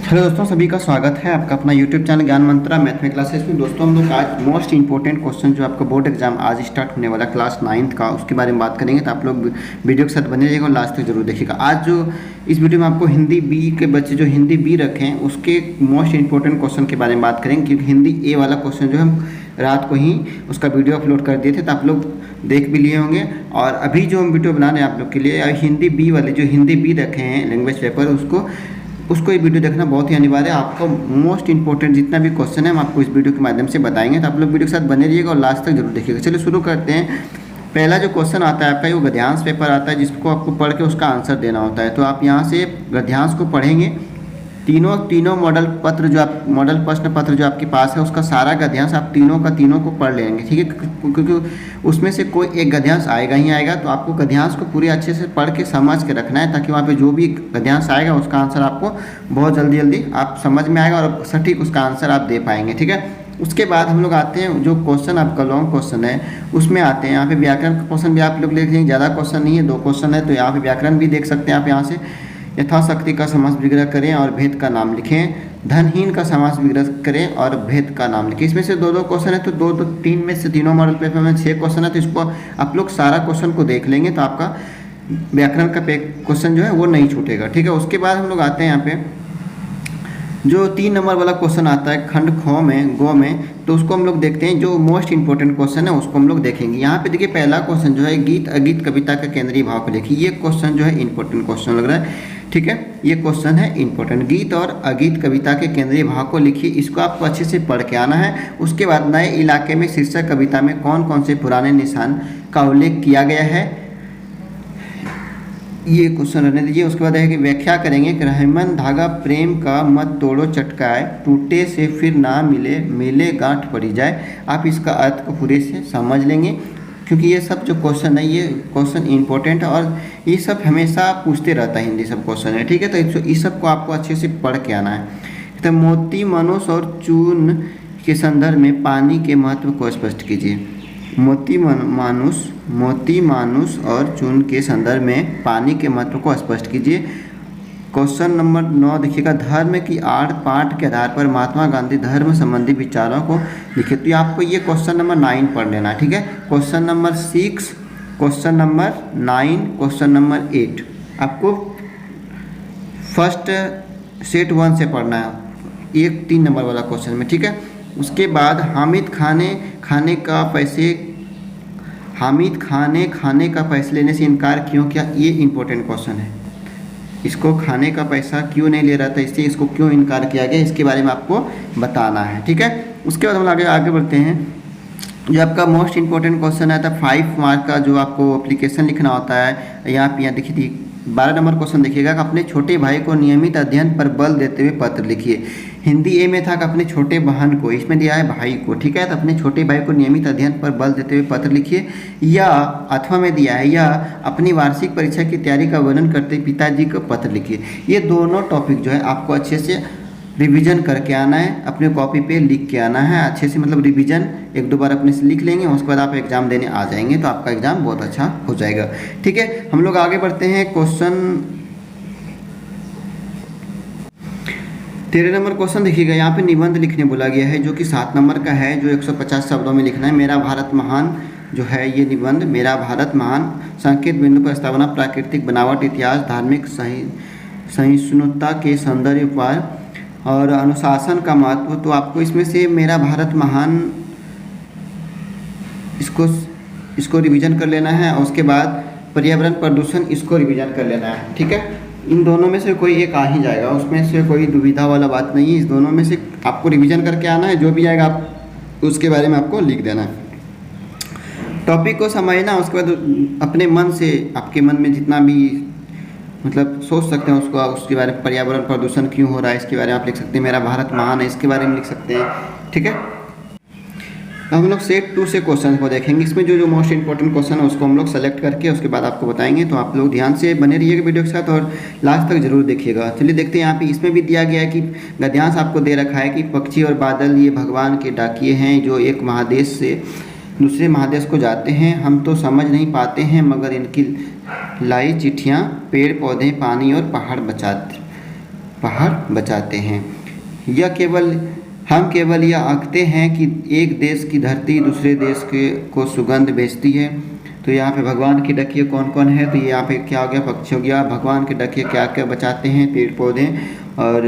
Hello दोस्तों, सभी का स्वागत है आपका अपना यूट्यूब चैनल ज्ञान मंत्रा मैथ में क्लासेस में। दोस्तों हम लोग आज मोस्ट इंपॉर्टेंट क्वेश्चन जो आपका बोर्ड एग्जाम आज स्टार्ट होने वाला क्लास 9th का, उसके बारे में बात करेंगे। तो आप लोग वीडियो के साथ बने रहिएगा और लास्ट तक जरूर देखिएगा। आज जो इस वीडियो में आपको हिंदी बी के बच्चे जो हिंदी बी रखे हैं उसके मोस्ट इंपॉर्टेंट क्वेश्चन के बारे में बात करेंगे, क्योंकि हिंदी ए वाला क्वेश्चन जो हम रात को ही उसका वीडियो अपलोड कर दिए थे, तो आप लोग देख भी लिए होंगे। और अभी जो हम वीडियो बना रहे हैं आप लोग के लिए हिंदी बी वाले जो हिंदी बी रखे हैं लैंग्वेज पेपर, उसको ये वीडियो देखना बहुत ही अनिवार्य है। आपको मोस्ट इंपॉर्टेंट जितना भी क्वेश्चन है हम आपको इस वीडियो के माध्यम से बताएंगे, तो आप लोग वीडियो के साथ बने रहिएगा और लास्ट तक जरूर देखिएगा। चलिए शुरू करते हैं। पहला जो क्वेश्चन आता है आपका वो गद्यांश पेपर आता है, जिसको आपको पढ़ के उसका आंसर देना होता है। तो आप यहाँ से गद्यांश को पढ़ेंगे। तीनों मॉडल प्रश्न पत्र जो आपके पास है उसका सारा गद्यांश आप तीनों को पढ़ लेंगे, ठीक है। क्योंकि उसमें से कोई एक गद्यांश आएगा ही आएगा, तो आपको गद्यांश को पूरे अच्छे से पढ़ के समझ के रखना है, ताकि वहाँ पे जो भी गद्यांश आएगा उसका आंसर आपको बहुत जल्दी आप समझ में आएगा और सटीक उसका आंसर आप दे पाएंगे, ठीक है। उसके बाद हम लोग आते हैं जो क्वेश्चन आपका लॉन्ग क्वेश्चन है उसमें आते हैं। यहाँ पे व्याकरण का क्वेश्चन भी आप लोग देख लेंगे, ज़्यादा क्वेश्चन नहीं है, 2 क्वेश्चन है, तो यहाँ पे व्याकरण भी देख सकते हैं आप। यहाँ से यथाशक्ति का समास विग्रह करें और भेद का नाम लिखें, धनहीन का समास विग्रह करें और भेद का नाम लिखें। इसमें से 2 क्वेश्चन है, तो 3 में से तीनों मॉडल पेपर में 6 क्वेश्चन है, तो इसको आप लोग सारा क्वेश्चन को देख लेंगे, तो आपका व्याकरण का क्वेश्चन जो है वो नहीं छूटेगा, ठीक है। उसके बाद हम लोग आते हैं यहाँ पे जो 3 नंबर वाला क्वेश्चन आता है खंड ख में गो में, तो उसको हम लोग देखते हैं। जो मोस्ट इंपॉर्टेंट क्वेश्चन है उसको हम लोग देखेंगे। यहाँ पे देखिए पहला क्वेश्चन जो है गीत अगीत कविता का केंद्रीय भाव को लिखिए। ये क्वेश्चन जो है इंपॉर्टेंट क्वेश्चन लग रहा है, ठीक है। ये क्वेश्चन है इंपॉर्टेंट। गीत और अगीत कविता के केंद्रीय भाव को लिखिए, इसको आपको अच्छे से पढ़ के आना है। उसके बाद नए इलाके में शीर्षक कविता में कौन कौन से पुराने निशान का उल्लेख किया गया है, ये क्वेश्चन रहने दीजिए। उसके बाद है कि व्याख्या करेंगे कि रहमन धागा प्रेम का मत तोड़ो चटकाए, टूटे से फिर ना मिले मिले गांठ पड़ी जाए। आप इसका अर्थ को पूरे से समझ लेंगे, क्योंकि ये सब जो क्वेश्चन है ये क्वेश्चन इंपॉर्टेंट है और ये सब हमेशा पूछते रहता है, हिंदी सब क्वेश्चन है, ठीक है। तो इस सब को आपको अच्छे से पढ़ के आना है। तो मोती मनुष्य और चून के संदर्भ में पानी के महत्व को स्पष्ट कीजिए। मोती मानुष और चून के संदर्भ में पानी के महत्व को स्पष्ट कीजिए। क्वेश्चन नंबर 9 देखिएगा, धर्म की आड़ पाठ के आधार पर महात्मा गांधी धर्म संबंधी विचारों को लिखिए। तो आपको ये क्वेश्चन नंबर 9 पढ़ लेना है, ठीक है। Question number 6, question number 9, question number 8 आपको फर्स्ट सेट 1 से पढ़ना है, 3 नंबर वाला क्वेश्चन में, ठीक है। उसके बाद हामिद खाने का पैसे लेने से इनकार क्यों किया, ये इंपॉर्टेंट क्वेश्चन है। इसको खाने का पैसा क्यों नहीं ले रहा था, इससे इसको क्यों इनकार किया गया, इसके बारे में आपको बताना है, ठीक है। उसके बाद हम आगे बढ़ते हैं। जो आपका मोस्ट इंपॉर्टेंट क्वेश्चन है था 5 मार्क का, जो आपको एप्लीकेशन लिखना होता है। यहाँ देखिए 12 नंबर क्वेश्चन देखिएगा कि अपने छोटे भाई को नियमित अध्ययन पर बल देते हुए पत्र लिखिए। हिंदी ए में था कि अपने छोटे बहन को, इसमें दिया है भाई को, ठीक है। तो अपने छोटे भाई को नियमित अध्ययन पर बल देते हुए पत्र लिखिए। या अथवा में दिया है या अपनी वार्षिक परीक्षा की तैयारी का वर्णन करते पिताजी को पत्र लिखिए। ये दोनों टॉपिक जो है आपको अच्छे से रिवीजन करके आना है, अपने कॉपी पे लिख के आना है अच्छे से, मतलब रिवीजन 1-2 बार अपने से लिख लेंगे, उसके बाद आप एग्जाम देने आ जाएंगे, तो आपका एग्जाम बहुत अच्छा हो जाएगा, ठीक है। हम लोग आगे बढ़ते हैं। क्वेश्चन 13 नंबर क्वेश्चन देखिएगा। यहाँ पे निबंध लिखने बोला गया है, जो कि 7 नंबर का है, जो 150 शब्दों में लिखना है। मेरा भारत महान जो है ये निबंध, मेरा भारत महान संकेत बिंदु प्रस्तावना प्राकृतिक बनावट इतिहास धार्मिक सहिष्णुता के सौंदर्य पर और अनुशासन का महत्व। तो आपको इसमें से मेरा भारत महान इसको रिवीजन कर लेना है, और उसके बाद पर्यावरण प्रदूषण इसको रिवीजन कर लेना है, ठीक है। इन दोनों में से कोई एक आ ही जाएगा, उसमें से कोई दुविधा वाला बात नहीं है। इस दोनों में से आपको रिवीजन करके आना है, जो भी आएगा आप उसके बारे में आपको लिख देना है। टॉपिक को समझना, उसके बाद अपने मन से आपके मन में जितना भी मतलब सोच सकते हैं उसके बारे में, पर्यावरण प्रदूषण क्यों हो रहा है इसके बारे में आप लिख सकते हैं। मेरा भारत महान है इसके बारे में लिख सकते हैं, ठीक है। हम लोग सेट 2 से क्वेश्चन को देखेंगे। इसमें जो मोस्ट इंपॉर्टेंट क्वेश्चन है उसको हम लोग सेलेक्ट करके उसके बाद आपको बताएंगे, तो आप लोग ध्यान से बने रहिएगा वीडियो के साथ और लास्ट तक जरूर देखिएगा। चलिए देखते हैं। यहाँ पे इसमें भी दिया गया है कि गद्यांश आपको दे रखा है कि पक्षी और बादल ये भगवान के डाकिये हैं, जो एक महादेश से दूसरे महादेश को जाते हैं। हम तो समझ नहीं पाते हैं, मगर इनकी लाई चिट्ठियाँ पेड़ पौधे पानी और पहाड़ बचाते हैं। हम केवल यह आंकते हैं कि एक देश की धरती दूसरे देश को सुगंध भेजती है। तो यहाँ पे भगवान के डकिए कौन कौन है, तो यहाँ पे क्या हो गया, पक्षी हो गया। भगवान के डकिए क्या क्या बचाते हैं, पेड़ पौधे। और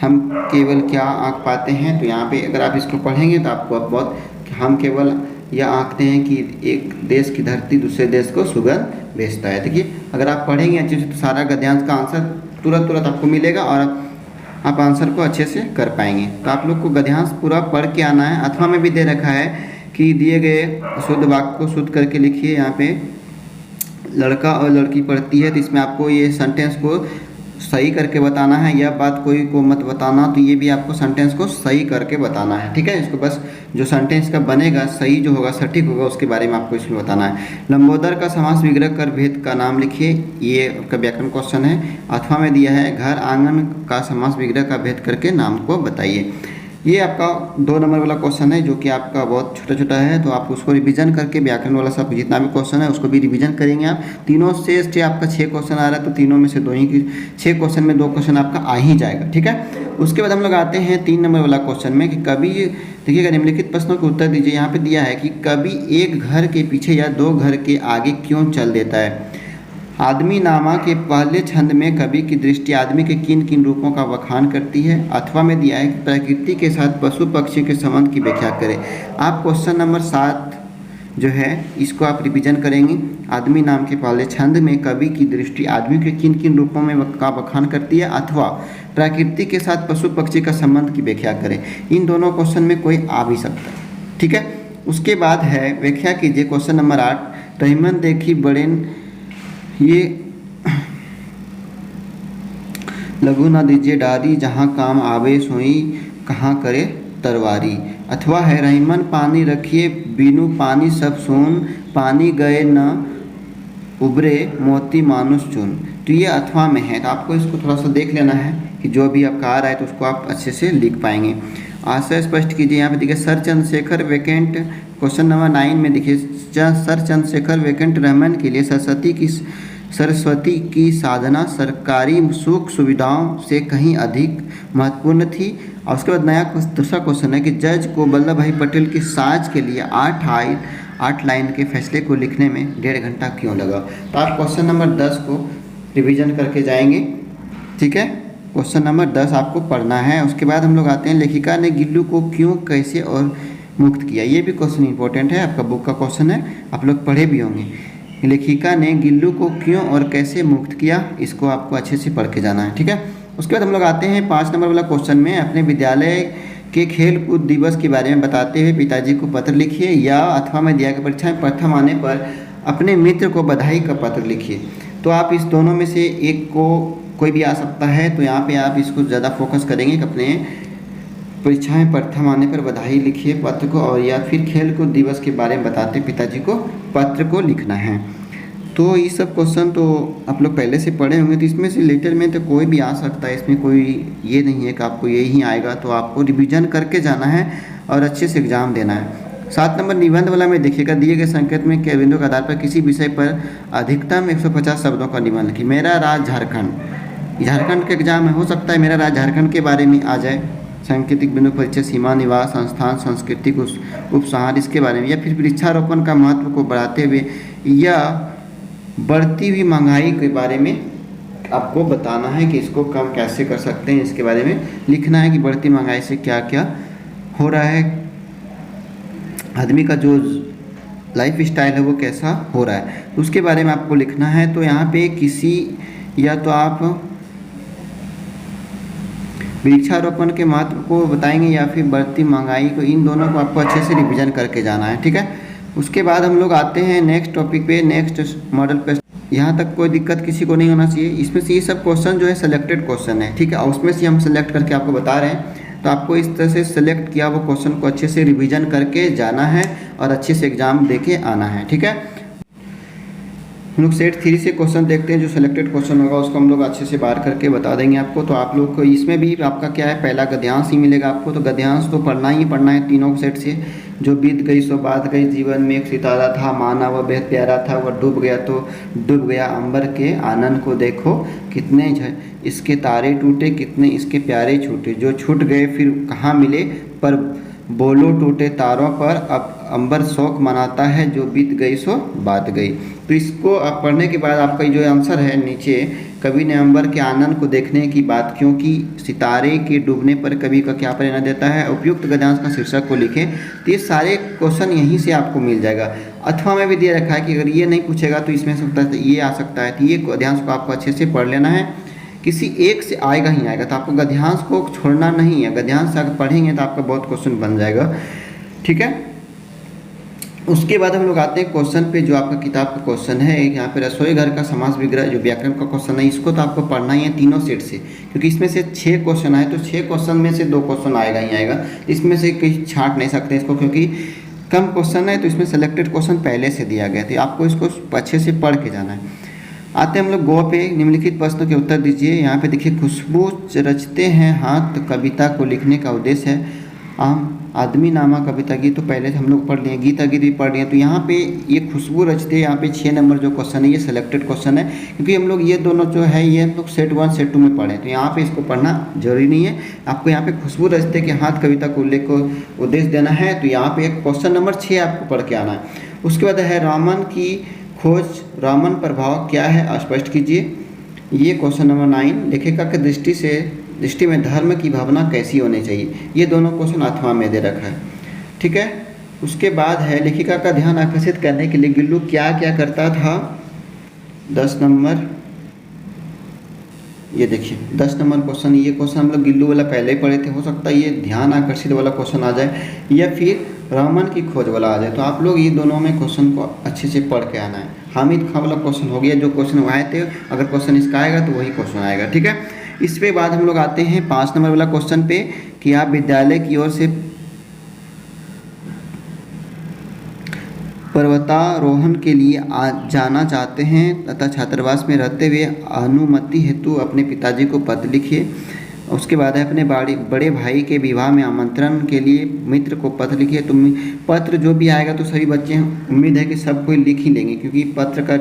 हम केवल क्या आंक पाते हैं, तो यहाँ पे अगर आप इसको पढ़ेंगे तो आपको अब बहुत, हम केवल यह आंकते हैं कि एक देश की धरती दूसरे देश को सुगंध भेजता है। देखिए अगर आप पढ़ेंगे अच्छे से तो सारा गद्यांश का आंसर तुरंत आपको मिलेगा और आप आंसर को अच्छे से कर पाएंगे। तो आप लोग को गद्यांश पूरा पढ़ के आना है। अथवा में भी दे रखा है कि दिए गए शुद्ध वाक्य को शुद्ध करके लिखिए। यहाँ पे लड़का और लड़की पढ़ती है, तो इसमें आपको ये सेंटेंस को सही करके बताना है। यह बात कोई को मत बताना, तो ये भी आपको सेंटेंस को सही करके बताना है, ठीक है। इसको बस जो सेंटेंस का बनेगा सही जो होगा सटीक होगा उसके बारे में आपको इसमें बताना है। लंबोदर का समास विग्रह कर भेद का नाम लिखिए, ये आपका व्याकरण क्वेश्चन है। अथवा में दिया है घर आंगन का समास विग्रह का भेद करके नाम को बताइए। ये आपका 2 नंबर वाला क्वेश्चन है जो कि आपका बहुत छोटा छोटा है, तो आप उसको रिवीजन करके व्याकरण वाला सब जितना भी क्वेश्चन है उसको भी रिवीजन करेंगे आप। तीनों से आपका 6 क्वेश्चन आ रहा है, तो तीनों में से 2 ही की 6 क्वेश्चन में 2 क्वेश्चन आपका आ ही जाएगा, ठीक है। उसके बाद हम लोग आते हैं 3 नंबर वाला क्वेश्चन में कि कभी, देखिएगा निम्नलिखित प्रश्नों के उत्तर दीजिए। यहाँ पे दिया है कि कभी एक घर के पीछे या 2 घर के आगे क्यों चल देता है। आदमी नामा के पहले छंद में कवि की दृष्टि आदमी के किन किन रूपों का बखान करती है। अथवा में दिया है कि प्रकृति के साथ पशु पक्षी के संबंध की व्याख्या करें। आप क्वेश्चन नंबर 7 जो है इसको आप रिवीजन करेंगे। आदमी नाम के पहले छंद में कवि की दृष्टि आदमी के किन किन रूपों में का बखान करती है, अथवा प्रकृति के साथ पशु पक्षी का संबंध की व्याख्या करें। इन दोनों क्वेश्चन में कोई आ भी सकता है, ठीक है। उसके बाद है व्याख्या कीजिए क्वेश्चन नंबर 8। रहीमन देखी बड़ेन, ये लघु ना दीजिए डारी, जहाँ काम आवे सोई कहाँ करे तरवारी। अथवा है रहीमन पानी रखिए बिनु पानी सब सोन, पानी गए न उबरे मोती मानुष चुन। तो ये अथवा में है, तो आपको इसको थोड़ा सा देख लेना है कि जो भी आपका आ रहा है तो उसको आप अच्छे से लिख पाएंगे। आशय स्पष्ट कीजिए। यहाँ पे देखिए sir Chandrashekhar vacant, question number 9 में देखिए सर चंद्रशेखर वैकेंट रहमान के लिए सरस्वती की साधना सरकारी सुख सुविधाओं से कहीं अधिक महत्वपूर्ण थी। और उसके बाद दूसरा क्वेश्चन है कि जज को वल्लभ भाई पटेल की साज के लिए 8 लाइन के फैसले को लिखने में 1.5 घंटा क्यों लगा। तो आप क्वेश्चन नंबर 10 को रिवीजन करके जाएंगे, ठीक है। क्वेश्चन नंबर 10 आपको पढ़ना है। उसके बाद हम लोग आते हैं लेखिका ने गिल्लू को क्यों कैसे और मुक्त किया। ये भी क्वेश्चन इंपॉर्टेंट है, आपका बुक का क्वेश्चन है, आप लोग पढ़े भी होंगे। लेखिका ने गिल्लू को क्यों और कैसे मुक्त किया, इसको आपको अच्छे से पढ़ के जाना है, ठीक है। उसके बाद हम लोग आते हैं 5 नंबर वाला क्वेश्चन में। अपने विद्यालय के खेल कूद दिवस के बारे में बताते हुए पिताजी को पत्र लिखिए, या अथवा में दिया कि परीक्षा में प्रथम आने पर अपने मित्र को बधाई का पत्र लिखिए। तो आप इस दोनों में से एक को कोई भी आ सकता है, तो यहाँ पे आप इसको ज़्यादा फोकस करेंगे कि अपने परीक्षा में प्रथम आने पर बधाई लिखिए पत्र को, और या फिर खेल कूद दिवस के बारे में बताते पिताजी को पत्र को लिखना है। तो ये सब क्वेश्चन तो आप लोग पहले से पढ़े होंगे, तो इसमें से लेटर में तो कोई भी आ सकता है, इसमें कोई ये नहीं है कि आपको ये ही आएगा। तो आपको रिवीजन करके जाना है और अच्छे से एग्जाम देना है। 7 नंबर निबंध वाला में देखिएगा, दिए गए संकेत में के बिंदु के आधार पर किसी विषय पर अधिकतम 150 शब्दों का निबंध लिखिए। मेरा राज्य झारखंड के एग्जाम में हो सकता है मेरा राज्य झारखंड के बारे में आ जाए। सांकेतिक बिंदु परिचय, सीमा, निवास संस्थान, सांस्कृतिक उपसंहार इसके बारे में, या फिर वृक्षारोपण का महत्व को बढ़ाते हुए, या बढ़ती हुई महंगाई के बारे में आपको बताना है कि इसको कम कैसे कर सकते हैं। इसके बारे में लिखना है कि बढ़ती महंगाई से क्या क्या हो रहा है, आदमी का जो लाइफ स्टाइल है वो कैसा हो रहा है, उसके बारे में आपको लिखना है। तो यहाँ पे किसी, या तो आप वृक्षारोपण के महत्व को बताएंगे या फिर बढ़ती महंगाई को, इन दोनों को आपको अच्छे से रिवीजन करके जाना है, ठीक है। उसके बाद हम लोग आते हैं नेक्स्ट टॉपिक पे, नेक्स्ट मॉडल पे। यहाँ तक कोई दिक्कत किसी को नहीं होना चाहिए। इसमें से ये सब क्वेश्चन जो है सिलेक्टेड क्वेश्चन है, ठीक है, और उसमें से हम सेलेक्ट करके आपको बता रहे हैं। तो आपको इस तरह से सिलेक्ट किया वो क्वेश्चन को अच्छे से रिवीजन करके जाना है और अच्छे से एग्जाम दे के आना है, ठीक है। हम लोग सेट 3 से क्वेश्चन देखते हैं। जो सिलेक्टेड क्वेश्चन होगा उसको हम लोग अच्छे से बाहर करके बता देंगे आपको। तो आप लोग को इसमें भी आपका क्या है, पहला गद्यांश ही मिलेगा आपको। तो गद्यांश तो पढ़ना ही पढ़ना है तीनों सेट से। जो बीत गई सो बात गई, जीवन में एक सितारा था, माना वह बेहद प्यारा था, वह डूब गया तो डूब गया, अंबर के आनंद को देखो कितने इसके तारे टूटे, कितने इसके प्यारे छूटे, जो छूट गए फिर कहाँ मिले, पर बोलो टूटे तारों पर, अब अंबर शौक मनाता है, जो बीत गई सो बात गई। तो इसको आप पढ़ने के बाद आपका जो आंसर है नीचे, कवि ने अंबर के आनंद को देखने की बात क्यों की, सितारे के डूबने पर कवि का क्या प्रेरणा देता है, उपयुक्त गद्यांश का शीर्षक को लिखें। तो ये सारे क्वेश्चन यहीं से आपको मिल जाएगा। अथवा में भी दिया रखा है कि अगर ये नहीं पूछेगा तो इसमें सकता है ये आ सकता है। तो ये गद्यांश को आपको अच्छे से पढ़ लेना है, किसी एक से आएगा ही आएगा। तो आपको गद्यांश को छोड़ना नहीं है, गद्यांश से अगर पढ़ेंगे तो आपका बहुत क्वेश्चन बन जाएगा, ठीक है। उसके बाद हम लोग आते हैं क्वेश्चन पे। जो आपका किताब का क्वेश्चन है यहाँ पे, रसोई घर का समास विग्रह जो व्याकरण का क्वेश्चन है, इसको तो आपको पढ़ना ही है तीनों सेट से, क्योंकि इसमें से 6 क्वेश्चन आए तो 6 क्वेश्चन में से 2 क्वेश्चन आएगा ही आएगा। इसमें से कहीं छांट नहीं सकते इसको, क्योंकि कम क्वेश्चन है तो इसमें सेलेक्टेड क्वेश्चन पहले से दिया गया था। आपको इसको अच्छे से पढ़ के जाना है। आते हैं हम लोग गो पे। निम्नलिखित प्रश्नों के उत्तर दीजिए। यहाँ पे देखिए, खुशबू रचते हैं हाथ, कविता को लिखने का उद्देश्य है। आम आदमी नामा कविता गीत तो पहले हम लोग पढ़ लिए, गीता गीत भी पढ़ लिए। तो यहाँ पे ये खुशबू रचते, यहाँ पे 6 नंबर जो क्वेश्चन है ये सिलेक्टेड क्वेश्चन है, क्योंकि हम लोग ये दोनों जो है ये हम लोग सेट 1 सेट 2 में पढ़े। तो यहाँ पे इसको पढ़ना जरूरी नहीं है। आपको यहाँ पे खुशबू रचते के हाथ कविता को उल्लेख को उद्देश्य देना है। तो यहाँ पे क्वेश्चन नंबर 6 आपको पढ़ के आना है। उसके बाद है रामन की खोज, रामन प्रभाव क्या है स्पष्ट कीजिए। ये क्वेश्चन नंबर 9, लेखिका की दृष्टि में धर्म की भावना कैसी होनी चाहिए। ये दोनों क्वेश्चन अथवा में दे रखा है, ठीक है। उसके बाद है लेखिका का ध्यान आकर्षित करने के लिए गिल्लू क्या क्या करता था। 10 नंबर, ये देखिए 10 नंबर क्वेश्चन। ये क्वेश्चन हम लोग गिल्लू वाला पहले ही पढ़े थे, हो सकता है ये ध्यान आकर्षित वाला क्वेश्चन आ जाए या फिर रामन की खोज वाला आ जाए। तो आप लोग ये दोनों में क्वेश्चन को अच्छे से पढ़ के आना है। हामिद खां वाला क्वेश्चन हो गया, जो क्वेश्चन आए थे, अगर क्वेश्चन इसका आएगा तो वही क्वेश्चन आएगा, ठीक है। इसके बाद हम लोग आते हैं 5 नंबर वाला क्वेश्चन पे कि आप विद्यालय की ओर से पर्वतारोहण के लिए जाना चाहते हैं तथा छात्रावास में रहते हुए अनुमति हेतु अपने पिताजी को पत्र लिखिए। उसके बाद है अपने बड़े भाई के विवाह में आमंत्रण के लिए मित्र को पत्र लिखिए। तो पत्र जो भी आएगा तो सभी बच्चे उम्मीद है कि सब कोई लिख ही लेंगे, क्योंकि पत्र का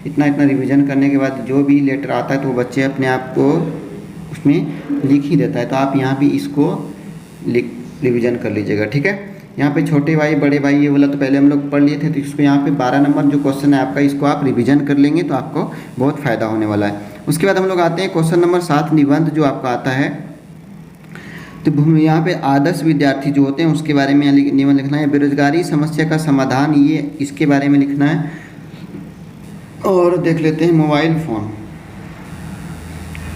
इतना रिवीजन करने के बाद जो भी लेटर आता है तो वो बच्चे अपने आप को उसमें लिख ही देता है। तो आप यहाँ भी इसको रिवीजन कर लीजिएगा, ठीक है। यहाँ पे छोटे भाई बड़े भाई ये वाला तो पहले हम लोग पढ़ लिए थे, तो इसको यहाँ पे 12 नंबर जो क्वेश्चन है आपका, इसको आप रिवीजन कर लेंगे तो आपको बहुत फ़ायदा होने वाला है। उसके बाद हम लोग आते हैं क्वेश्चन नंबर 7, निबंध जो आपका आता है। तो यहाँ पे आदर्श विद्यार्थी जो होते हैं उसके बारे में निबंध लिखना है। बेरोजगारी समस्या का समाधान, ये इसके बारे में लिखना है। और देख लेते हैं मोबाइल फ़ोन।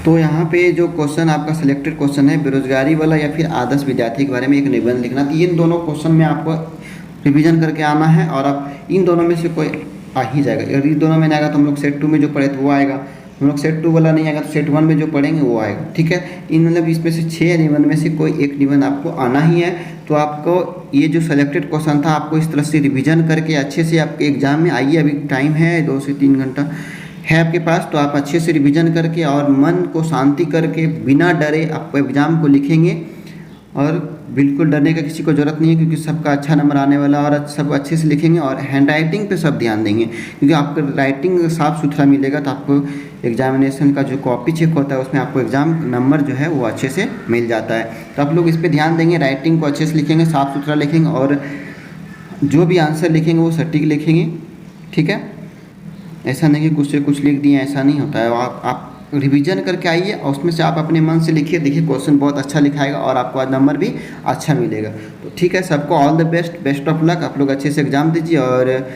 तो यहाँ पे जो क्वेश्चन आपका सिलेक्टेड क्वेश्चन है बेरोजगारी वाला या फिर आदर्श विद्यार्थी के बारे में एक निबंध लिखना। तो इन दोनों क्वेश्चन में आपको रिवीजन करके आना है, और आप इन दोनों में से कोई आ ही जाएगा। अगर इन दोनों में नहीं आएगा तो हम लोग सेट 2 में जो पढ़े तो वो आएगा, हम लोग सेट 2 वाला नहीं आएगा तो सेट 1 में जो पढ़ेंगे वो आएगा, ठीक है। इन मतलब इसमें से 6 निबंध में से कोई एक निबंध आपको आना ही है। तो आपको ये जो सिलेक्टेड क्वेश्चन था आपको इस तरह से रिवीजन करके अच्छे से आपके एग्जाम में आइए। अभी टाइम है 2 से 3 घंटा है आपके पास, तो आप अच्छे से रिवीजन करके और मन को शांति करके बिना डरे आपको एग्ज़ाम को लिखेंगे। और बिल्कुल डरने का किसी को ज़रूरत नहीं है, क्योंकि सबका अच्छा नंबर आने वाला, और सब अच्छे से लिखेंगे। और हैंड राइटिंग पे सब ध्यान देंगे, क्योंकि आपका राइटिंग साफ़ सुथरा मिलेगा तो आपको एग्जामिनेशन का जो कॉपी चेक होता है उसमें आपको एग्ज़ाम नंबर जो है वो अच्छे से मिल जाता है। तो आप लोग इस पर ध्यान देंगे, राइटिंग को अच्छे से लिखेंगे, साफ़ सुथरा लिखेंगे, और जो भी आंसर लिखेंगे वो सटीक लिखेंगे, ठीक है। ऐसा नहीं कि कुछ से कुछ लिख दिए, ऐसा नहीं होता है। आप रिवीजन करके आइए और उसमें से आप अपने मन से लिखिए, देखिए क्वेश्चन बहुत अच्छा लिखाएगा और आपको आज नंबर भी अच्छा मिलेगा। तो ठीक है, सबको all the best, best of luck. आप लोग अच्छे से एग्जाम दीजिए, और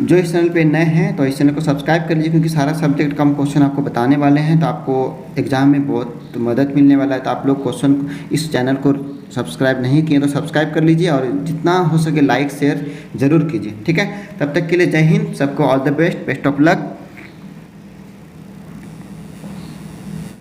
जो इस चैनल पे नए हैं तो इस चैनल को सब्सक्राइब कर लीजिए, क्योंकि सारा सब्जेक्ट कम क्वेश्चन आपको बताने वाले हैं, तो आपको एग्ज़ाम में बहुत मदद मिलने वाला है। तो आप लोग क्वेश्चन इस चैनल को सब्सक्राइब नहीं किए तो सब्सक्राइब कर लीजिए, और जितना हो सके लाइक शेयर ज़रूर कीजिए, ठीक है। तब तक के लिए जय हिंद, सबको all the best, best of luck.